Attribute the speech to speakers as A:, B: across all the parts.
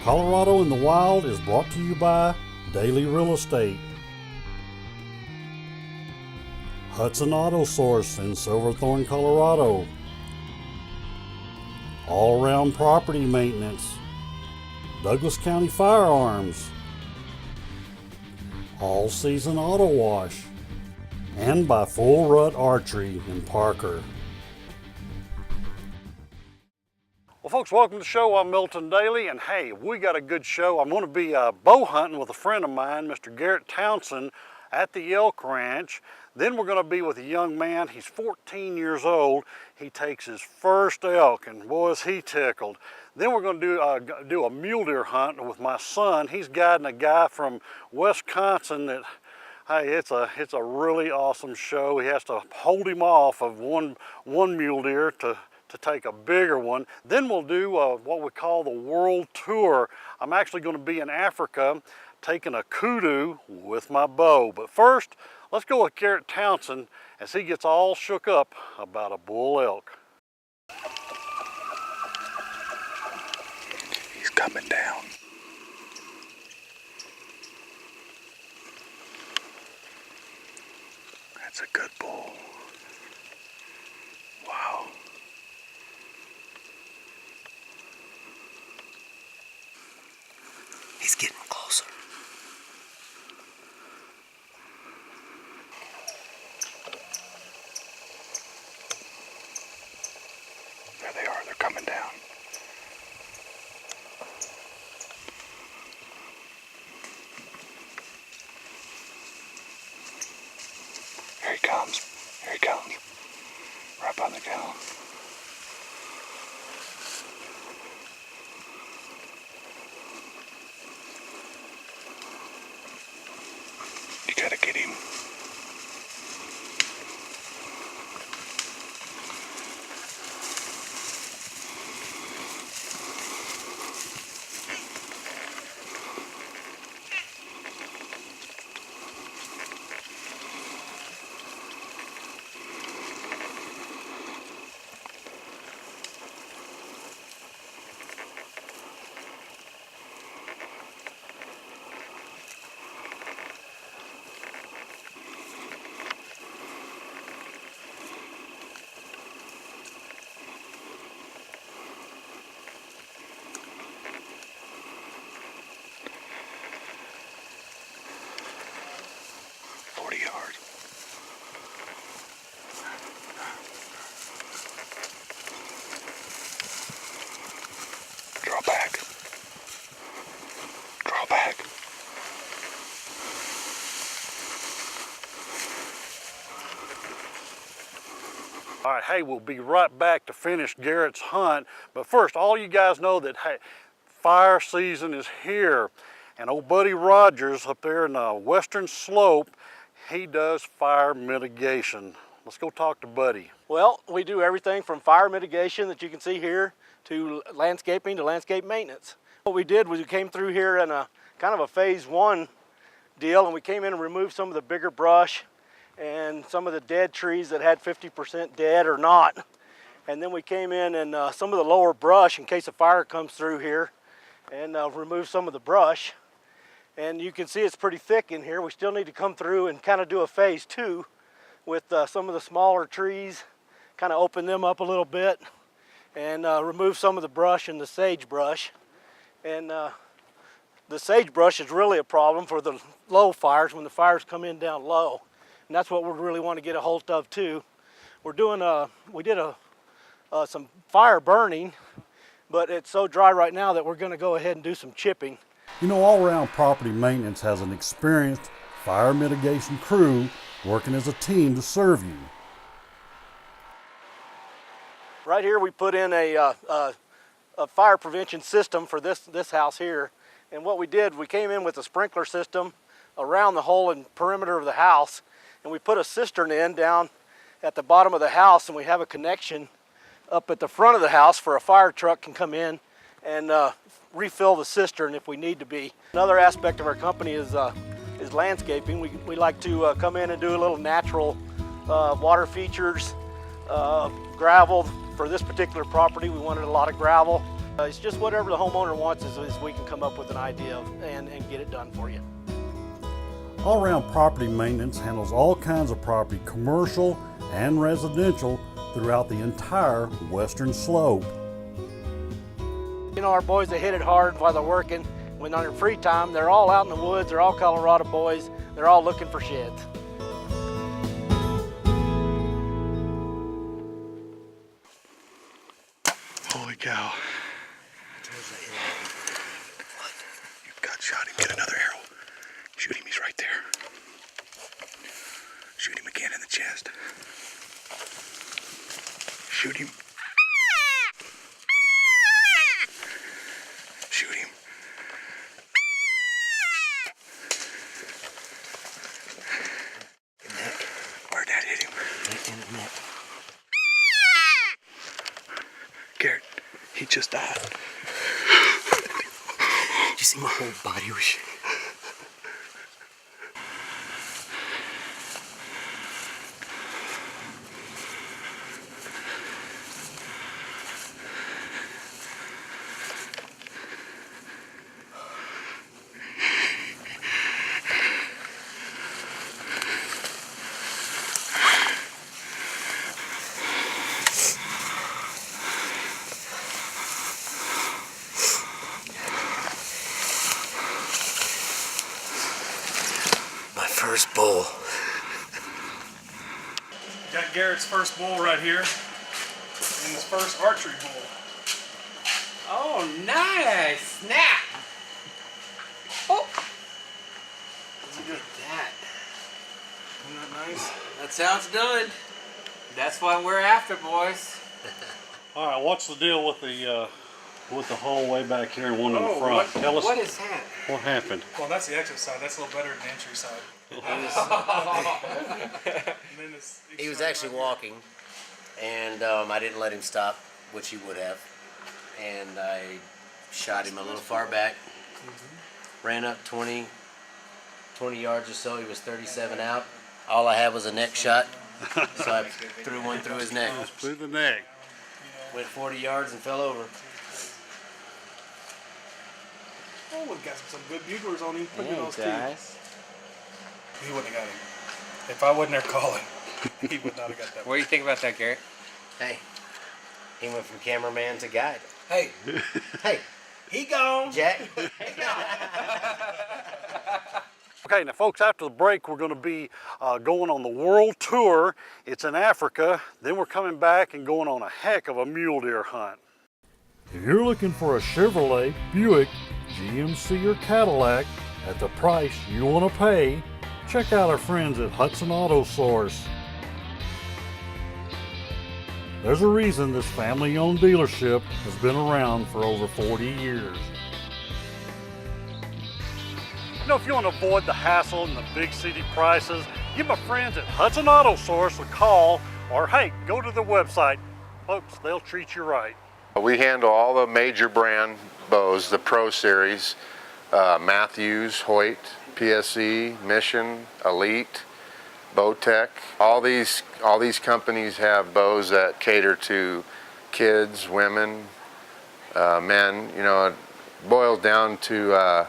A: Colorado in the Wild is brought to you by Daily Real Estate, Hudson Auto Source in Silverthorne, Colorado, All Around Property Maintenance, Douglas County Firearms, All Season Auto Wash, and by Full Rut Archery in Parker. Well, folks, welcome to the show. I'm Milton Daly, and hey, we got a good show. I'm going to be bow hunting with a friend of mine, Mr. Garrett Townsend, at the elk ranch. Then we're going to be with a young man. He's 14 years old. He takes his first elk, and boy, is he tickled. Then we're going to do a mule deer hunt with my son. He's guiding a guy from Wisconsin that, hey, it's a really awesome show. He has to hold him off of one mule deer to take a bigger one. Then we'll do what we call the world tour. I'm actually going to be in Africa taking a kudu with my bow. But first, let's go with Garrett Townsend as he gets all shook up about a bull elk.
B: He's coming down. That's a good bull. Wow. He's getting closer. There they are, they're coming down. Here he comes. Here he comes. Right by the gal. You gotta get him. Draw back. Draw back.
A: All right, hey, we'll be right back to finish Garrett's hunt. But first, all you guys know that, hey, fire season is here. And old Buddy Rogers up there in the Western Slope, he does fire mitigation. Let's go talk to Buddy.
C: Well, we do everything from fire mitigation that you can see here to landscaping to landscape maintenance. What we did was we came through here in a kind of a phase one deal, and we came in and removed some of the bigger brush and some of the dead trees that had 50% dead or not. And then we came in and some of the lower brush in case a fire comes through here, and remove some of the brush. And you can see it's pretty thick in here. We still need to come through and kind of do a phase two with some of the smaller trees, kind of open them up a little bit and remove some of the brush and the sagebrush. And the sagebrush is really a problem for the low fires when the fires come in down low. And that's what we really want to get a hold of too. We're doing we did some fire burning, but it's so dry right now that we're going to go ahead and do some chipping.
A: You know, All Around Property Maintenance has an experienced fire mitigation crew working as a team to serve you.
C: Right here we put in a fire prevention system for this house here. And what we did, we came in with a sprinkler system around the whole and perimeter of the house, and we put a cistern in down at the bottom of the house, and we have a connection up at the front of the house for a fire truck can come in and refill the cistern if we need to be. Another aspect of our company is landscaping. We like to come in and do a little natural water features, gravel. For this particular property, we wanted a lot of gravel. It's just whatever the homeowner wants is we can come up with an idea and get it done for you.
A: All Around Property Maintenance handles all kinds of property, commercial and residential, throughout the entire western slope.
C: You know, our boys, they hit it hard while they're working. When on their free time, they're all out in the woods. They're all Colorado boys. They're all looking for sheds.
B: Holy cow. You've got shot him. Get another arrow. Shoot him, he's right there. Shoot him again in the chest. Shoot him. Shoot him. Where'd that hit him?
D: In the neck.
B: Garrett, he just died.
D: Did you see my whole body was shaking? First bull.
E: Got Garrett's first bull right here, and his first archery bull.
F: Oh, nice! Snap! Oh! Look at that.
E: Isn't that nice?
F: That sounds good. That's what we're after, boys.
A: All right, what's the deal with the hole way back here and one in the front? Tell us
F: What is that?
A: what happened.
E: Well, that's the exit side. That's a little better than the entry side. And then
D: He was actually walking, and I didn't let him stop, which he would have. And I shot him a little far back. Ran up 20 yards or so. He was 37 out. All I had was a neck shot, so I threw one through his neck.
A: Through the neck.
D: Went 40 yards and fell over.
E: Oh, we've got some good buglers on him. Look at those teeth. He wouldn't have got him. If I wasn't there calling, he would not have got that
F: What do you think about that, Garrett?
D: Hey, he went from cameraman to guide.
F: Hey,
D: Hey,
F: he gone.
D: Jack.
A: Okay, now folks, after the break, we're going to be going on the world tour. It's in Africa. Then we're coming back and going on a heck of a mule deer hunt. If you're looking for a Chevrolet, Buick, GMC, or Cadillac at the price you want to pay, check out our friends at Hudson Auto Source. There's a reason this family-owned dealership has been around for over 40 years. You know, if you want to avoid the hassle and the big city prices, give my friends at Hudson Auto Source a call, or hey, go to their website. Folks, they'll treat you right.
G: We handle all the major brand bows, the Pro Series, Matthews, Hoyt, PSE, Mission, Elite, Bowtech. All these companies have bows that cater to kids, women, men. You know, it boils down to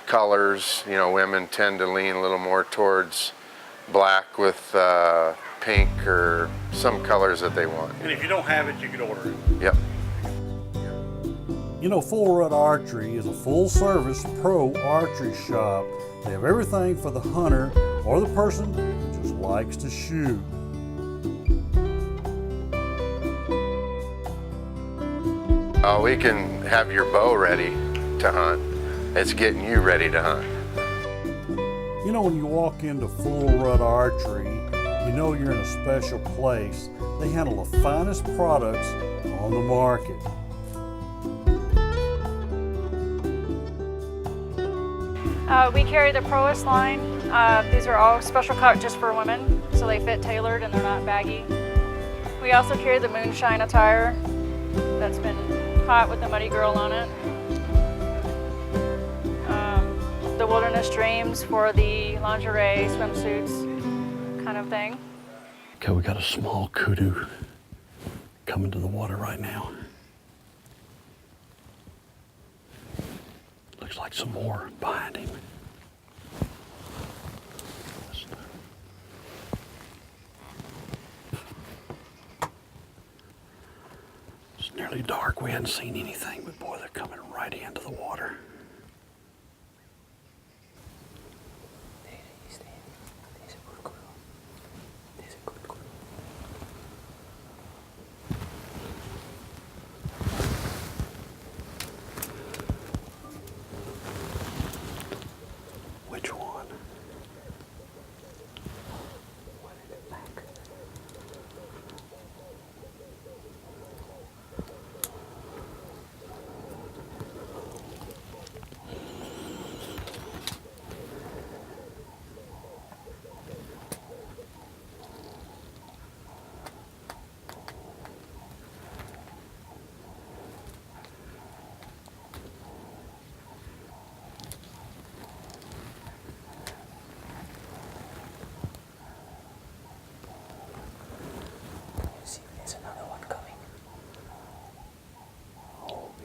G: colors. You know, women tend to lean a little more towards black with pink or some colors that they want.
A: And if you don't have it, you can order it.
G: Yep.
A: You know, Full Rut Archery is a full-service pro archery shop. They have everything for the hunter or the person who just likes to shoot.
G: We can have your bow ready to hunt. It's getting you ready to hunt.
A: You know, when you walk into Full Rut Archery, you know you're in a special place. They handle the finest products on the market.
H: We carry the Proest line. These are all special cut just for women, so they fit tailored and they're not baggy. We also carry the Moonshine attire that's been hot with the Muddy Girl on it. The Wilderness Dreams for the lingerie, swimsuits kind of thing.
A: Okay, we got a small kudu coming to the water right now. Looks like some more behind him. It's nearly dark. We hadn't seen anything, but boy, they're coming right into the water. Which one?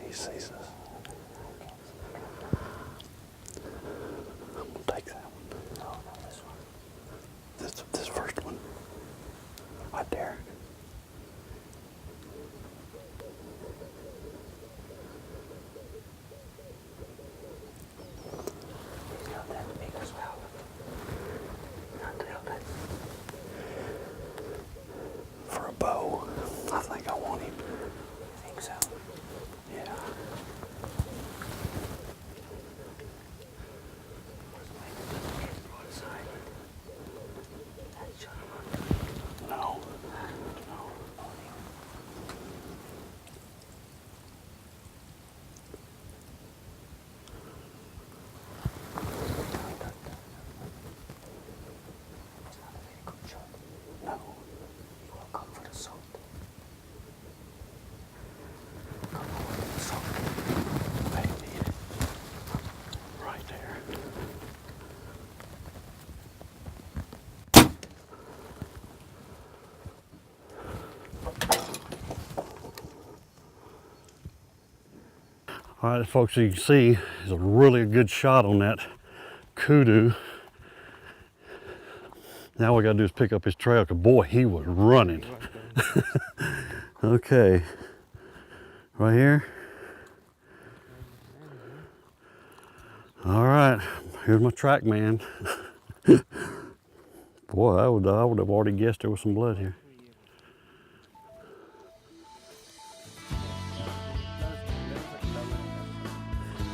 A: He sees us. I'm gonna take that one. No, not this one. This first one. Right there. He's not that big as well. Not that. For a bow, I think I want him. I think so. Yeah. No. No. He will come for the salt. Come over to the salt. Maybe. Right there. All right, folks, you can see it's a really good shot on that kudu. Now what we gotta do is pick up his trail, because boy, he was running. Okay, right here. All right, here's my track man. Boy, I would have already guessed there was some blood here.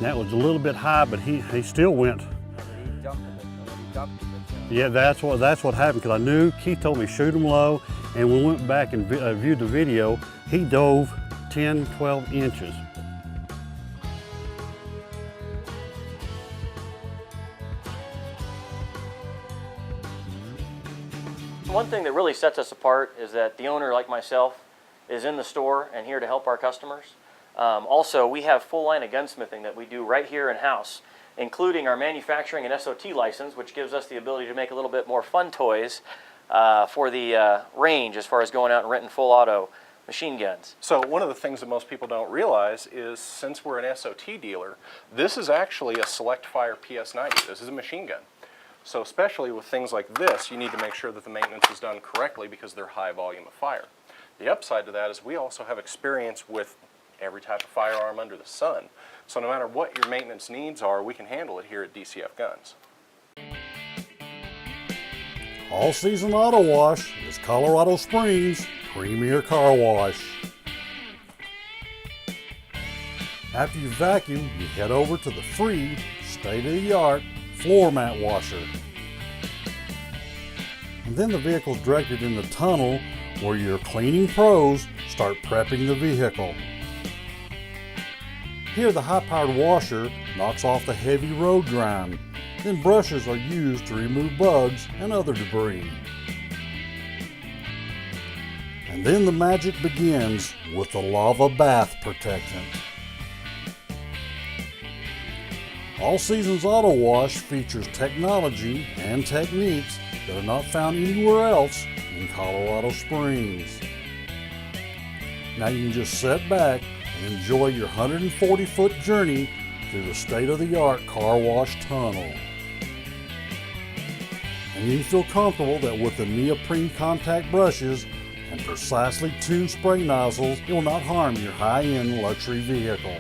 A: That was a little bit high, but he still went. Yeah, that's what happened, because I knew Keith told me shoot him low, and we went back and viewed the video. He dove 10, 12 inches.
I: One thing that really sets us apart is that the owner, like myself, is in the store and here to help our customers. Also, we have full line of gunsmithing that we do right here in-house, including our manufacturing and SOT license, which gives us the ability to make a little bit more fun toys for the range as far as going out and renting full auto machine guns.
J: So one of the things that most people don't realize is, since we're an SOT dealer, this is actually a Select Fire PS90. This is a machine gun. So especially with things like this, you need to make sure that the maintenance is done correctly, because they're high volume of fire. The upside to that is we also have experience with every type of firearm under the sun. So no matter what your maintenance needs are, we can handle it here at DCF Guns.
A: All Season Auto Wash is Colorado Springs' premier car wash. After you vacuum, you head over to the free, state-of-the-art floor mat washer. And then the vehicle's directed in the tunnel where your cleaning pros start prepping the vehicle. Here the high-powered washer knocks off the heavy road grime. Then brushes are used to remove bugs and other debris. And then the magic begins with the lava bath protectant. All Seasons Auto Wash features technology and techniques that are not found anywhere else in Colorado Springs. Now you can just sit back and enjoy your 140-foot journey through the state-of-the-art car wash tunnel. And you feel comfortable that with the neoprene contact brushes and precisely tuned spray nozzles, it will not harm your high-end luxury vehicle.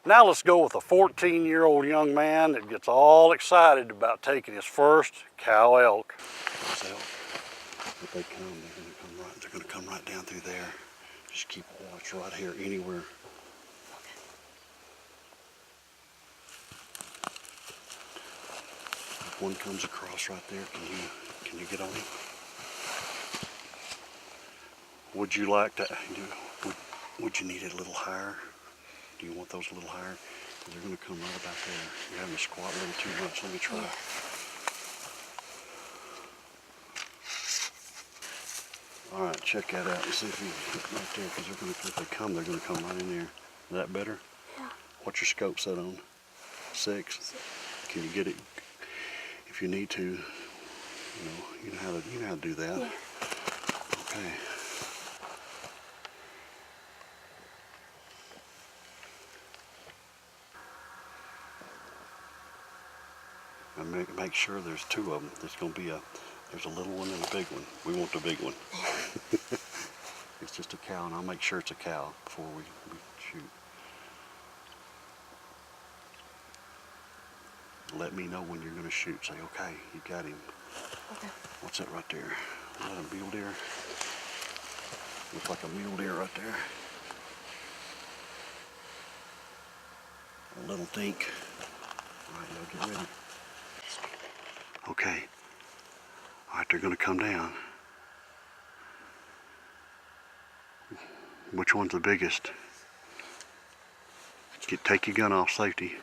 A: Now let's go with a 14-year-old young man that gets all excited about taking his first cow elk. If they come, they're gonna come right down through there. Just keep a watch right here, anywhere. If one comes across right there, can you get on him? Would you like to would you need it a little higher? Do you want those a little higher? They're gonna come right about there. You're having to squat a little too much. Let me try. All right, check that out and see if you get right there, because if they come, they're gonna come right in there. Is that better?
K: Yeah.
A: What's your scope set on? 6. Can you get it if you need to? You know how to do that.
K: Yeah.
A: Okay. And make sure there's 2 of them. There's a little one and a big one. We want the big one. It's just a cow, and I'll make sure it's a cow before we shoot. Let me know when you're going to shoot. Say, okay, you got him.
K: Okay.
A: What's that right there? Is that a mule deer? Looks like a mule deer right there. A little dink. All right, now get ready. Okay. All right, they're going to come down. Which one's the biggest? Take your gun off, safety.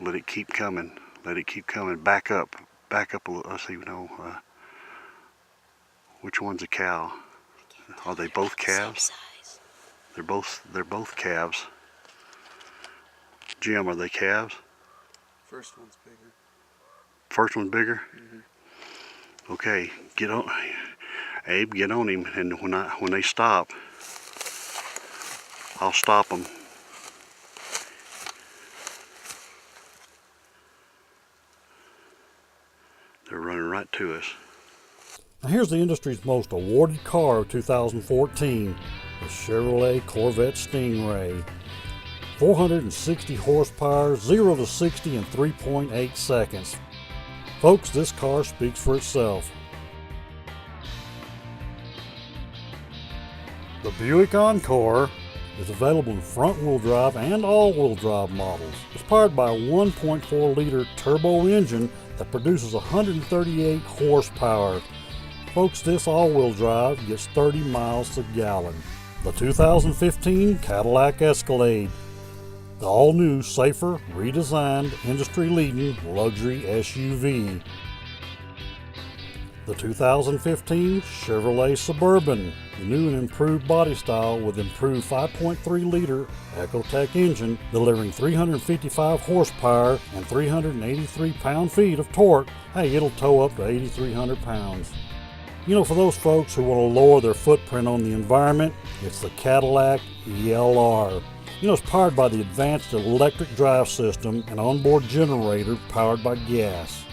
A: Let it keep coming. Let it keep coming. Back up. Back up a little. Let's see. No. Which one's a cow? Are they both calves? They're both calves. Jim, are they calves?
E: First one's bigger.
A: First one's bigger? Mm-hmm. Okay, get on, Abe, get on him, and when they stop, I'll stop them. They're running right to us. Now here's the industry's most awarded car of 2014, the Chevrolet Corvette Stingray. 460 horsepower, 0 to 60 in 3.8 seconds. Folks, this car speaks for itself. The Buick Encore is available in front-wheel drive and all-wheel drive models. It's powered by a 1.4-liter turbo engine that produces 138 horsepower. Folks, this all-wheel drive gets 30 miles a gallon. The 2015 Cadillac Escalade. The all-new, safer, redesigned, industry-leading luxury SUV. The 2015 Chevrolet Suburban, the new and improved body style with improved 5.3-liter Ecotec engine, delivering 355 horsepower and 383 pound-feet of torque. Hey, it'll tow up to 8,300 pounds. You know, for those folks who want to lower their footprint on the environment, it's the Cadillac ELR. You know, it's powered by the advanced electric drive system and onboard generator powered by gas.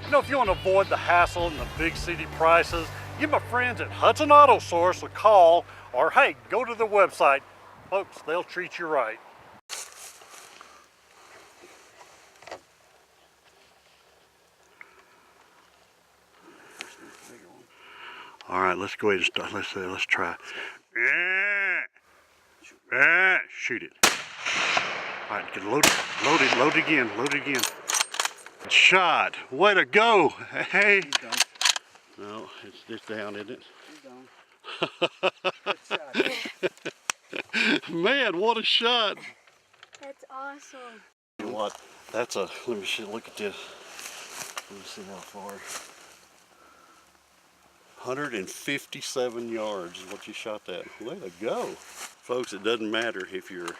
A: You know, if you want to avoid the hassle and the big city prices, give my friends at Hudson Auto Source a call, or hey, go to their website. Folks, they'll treat you right. All right, let's go ahead and start. Let's try. Shoot it. All right, get load it again. Shot. Way to go. Hey.
E: He's done.
A: No, it's down, isn't it?
E: He's done. Good shot.
A: Man, what a shot.
K: That's awesome.
A: You know what? That's a, let me see, look at this. Let me see how far. 157 yards is what you shot that. Way to go. Folks, it doesn't matter if you're,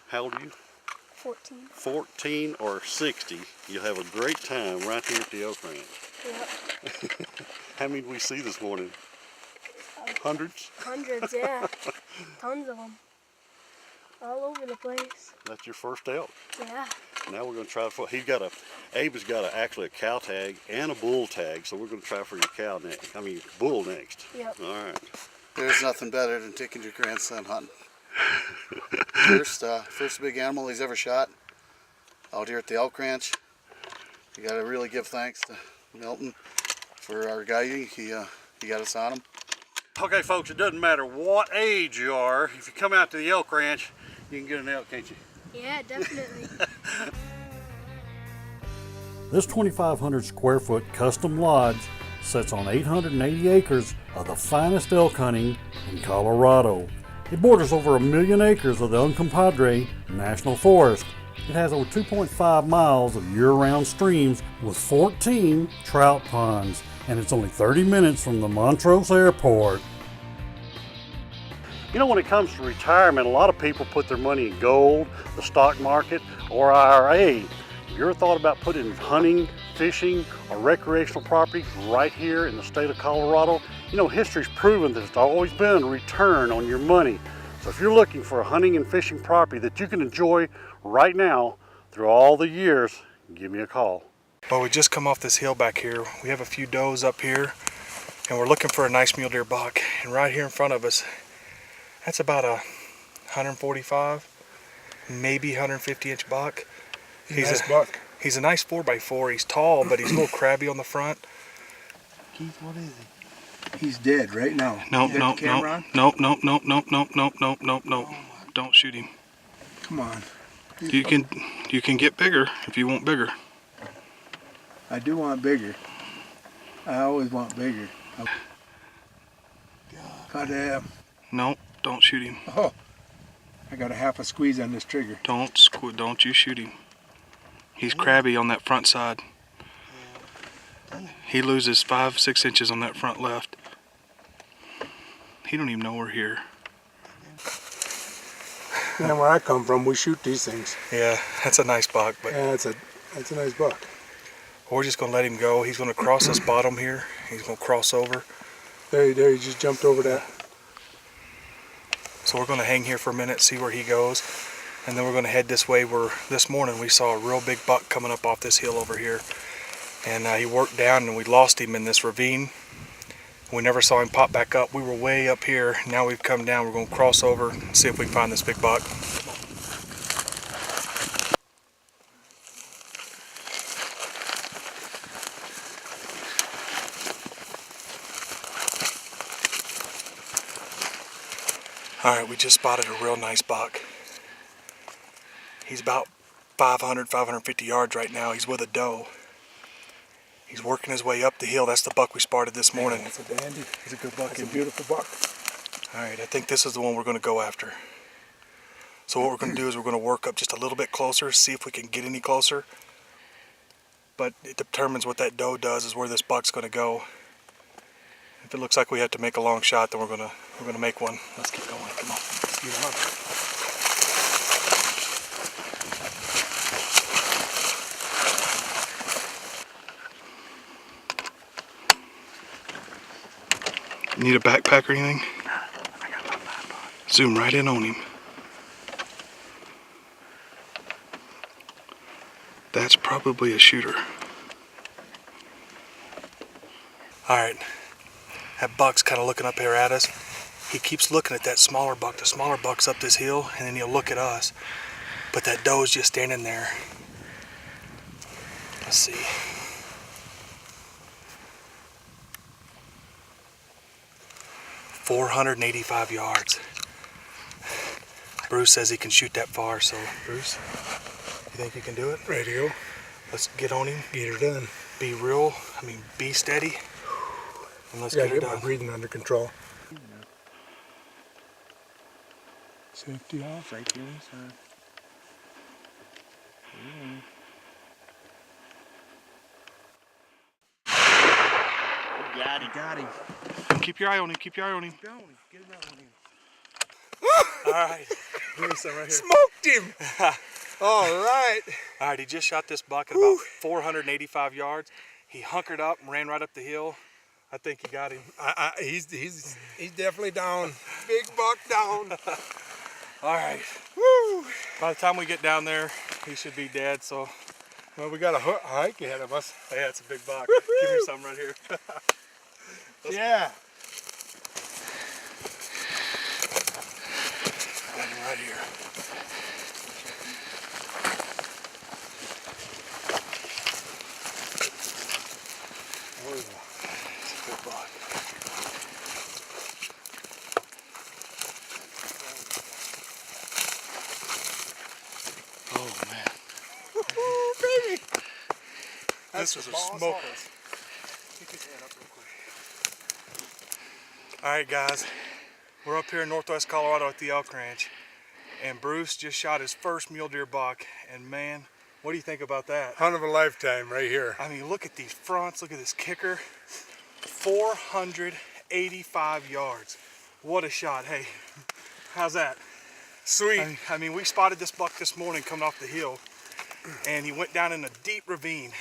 A: how old are you?
K: 14.
A: 14 or 60. You'll have a great time right here at the Elk Ranch.
K: Yep.
A: How many did we see this morning? Hundreds?
K: Hundreds, yeah. Tons of them. All over the place.
A: That's your first elk.
K: Yeah.
A: Now we're going to try for, Abe has got actually a cow tag and a bull tag, so we're going to try for your bull next.
K: Yep.
A: All right.
L: There's nothing better than taking your grandson hunting. First big animal he's ever shot out here at the elk ranch. You got to really give thanks to Milton for our guiding. He got us on him.
A: Okay, folks, it doesn't matter what age you are. If you come out to the elk ranch, you can get an elk, can't you?
K: Yeah, definitely.
A: This 2,500 square foot custom lodge sits on 880 acres of the finest elk hunting in Colorado. It borders over 1 million acres of the Uncompahgre National Forest. It has over 2.5 miles of year-round streams with 14 trout ponds, and it's only 30 minutes from the Montrose Airport. You know, when it comes to retirement, a lot of people put their money in gold, the stock market, or IRA. Have you ever thought about putting hunting, fishing, or recreational property right here in the state of Colorado? You know, history's proven that there's always been a return on your money. So if you're looking for a hunting and fishing property that you can enjoy right now through all the years, give me a call.
E: Well, we just come off this hill back here. We have a few does up here, and we're looking for a nice mule deer buck. And right here in front of us, that's about a 145, maybe 150 inch buck. He's a nice buck. He's a nice 4x4. He's tall, but he's a little crabby on the front.
L: Keith, what is he? He's dead right now.
E: Nope. Don't shoot him.
L: Come on.
E: You can get bigger if you want bigger.
L: I do want bigger. I always want bigger. God,
E: Nope, don't shoot him.
L: oh, I got a half a squeeze on this trigger.
E: Don't you shoot him. He's crabby on that front side. He loses 5-6 inches on that front left. He don't even know we're here.
M: You know where I come from, we shoot these things.
E: Yeah, that's a nice buck, but
M: Yeah, that's a nice buck.
E: we're just gonna let him go. He's gonna cross this bottom here. He's gonna cross over.
M: There, he just jumped over that.
E: So we're gonna hang here for a minute, see where he goes, and then we're gonna head this way where this morning we saw a real big buck coming up off this hill over here. And he worked down and we lost him in this ravine. We never saw him pop back up. We were way up here. Now we've come down. We're gonna cross over and see if we can find this big buck. All right, we just spotted a real nice buck. He's about 550 yards right now. He's with a doe. He's working his way up the hill. That's the buck we spotted this morning.
M: That's a dandy.
E: He's a good buck.
M: That's a beautiful buck.
E: All right, I think this is the one we're going to go after. So what we're going to do is we're going to work up just a little bit closer, see if we can get any closer. But it determines what that doe does is where this buck's going to go. If it looks like we have to make a long shot, then we're going to make one. Let's keep going. Come on. Let's get him up. Need a backpack or anything?
M: I got my backpack.
E: Zoom right in on him. That's probably a shooter. Alright, that buck's kind of looking up here at us. He keeps looking at that smaller buck. The smaller buck's up this hill, and then he'll look at us. But that doe's just standing there. Let's see. .485 yards. Bruce says he can shoot that far, so Bruce, you think you can do it?
M: Radio.
E: Let's get on him.
M: Get her done.
E: Be steady. And let's
M: Gotta
E: get her
M: get my
E: done.
M: breathing under control. Safety off.
L: Safety inside. Got him.
E: Keep your eye on him. Keep your eye on him.
L: Get him out on him.
E: All right.
M: Give me some right here.
E: Smoked him.
M: All right.
E: All right, he just shot this buck at about 485 yards. He hunkered up and ran right up the hill. I think you got him.
M: He's definitely down. Big buck down.
E: All right. Woo! By the time we get down there, he should be dead. So,
M: Well, we got a hike ahead of us.
E: yeah, it's a big buck. Give me some right here.
M: Yeah.
E: Got him right here. Oh, it's a big buck. Oh man.
M: Woo, baby.
E: This was a smoker. Keep his head up real quick. All right, guys. We're up here in northwest Colorado at the Elk Ranch, and Bruce just shot his first mule deer buck. And man, what do you think about that?
M: Hunt of a lifetime right here.
E: I mean, look at these fronts. Look at this kicker. 485 yards. What a shot. Hey, how's that?
M: Sweet.
E: I mean, we spotted this buck this morning coming off the hill, and he went down in a deep ravine.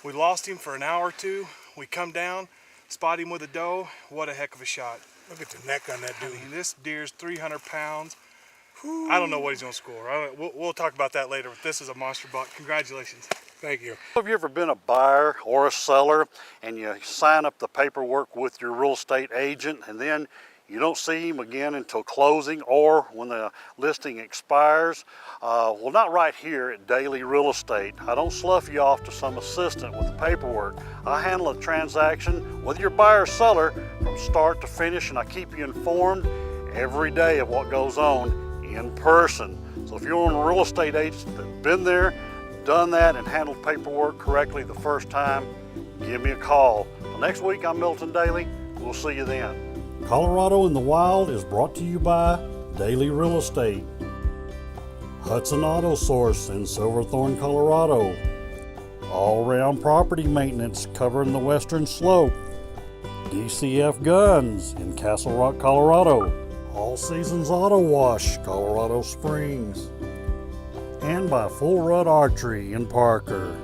E: We lost him for an hour or two. We come down, spot him with a doe. What a heck of a shot.
M: Look at the neck on that dude.
E: I mean, this deer's 300 pounds. I don't know what he's going to score. We'll talk about that later, but this is a monster buck. Congratulations.
M: Thank you.
A: Have you ever been a buyer or a seller and you sign up the paperwork with your real estate agent and then you don't see him again until closing or when the listing expires? Well, not right here at Daily Real Estate. I don't slough you off to some assistant with the paperwork. I handle a transaction, whether you're buyer or seller, from start to finish, and I keep you informed every day of what goes on in person. So if you're a real estate agent that's been there, done that, and handled paperwork correctly the first time, give me a call. Well, next week on Milton Daily. We'll see you then. Colorado in the Wild is brought to you by Daily Real Estate, Hudson Auto Source in Silverthorne, Colorado, All Round Property Maintenance covering the western slope, DCF Guns in Castle Rock, Colorado, All Seasons Auto Wash, Colorado Springs, and by Full Rut Archery in Parker.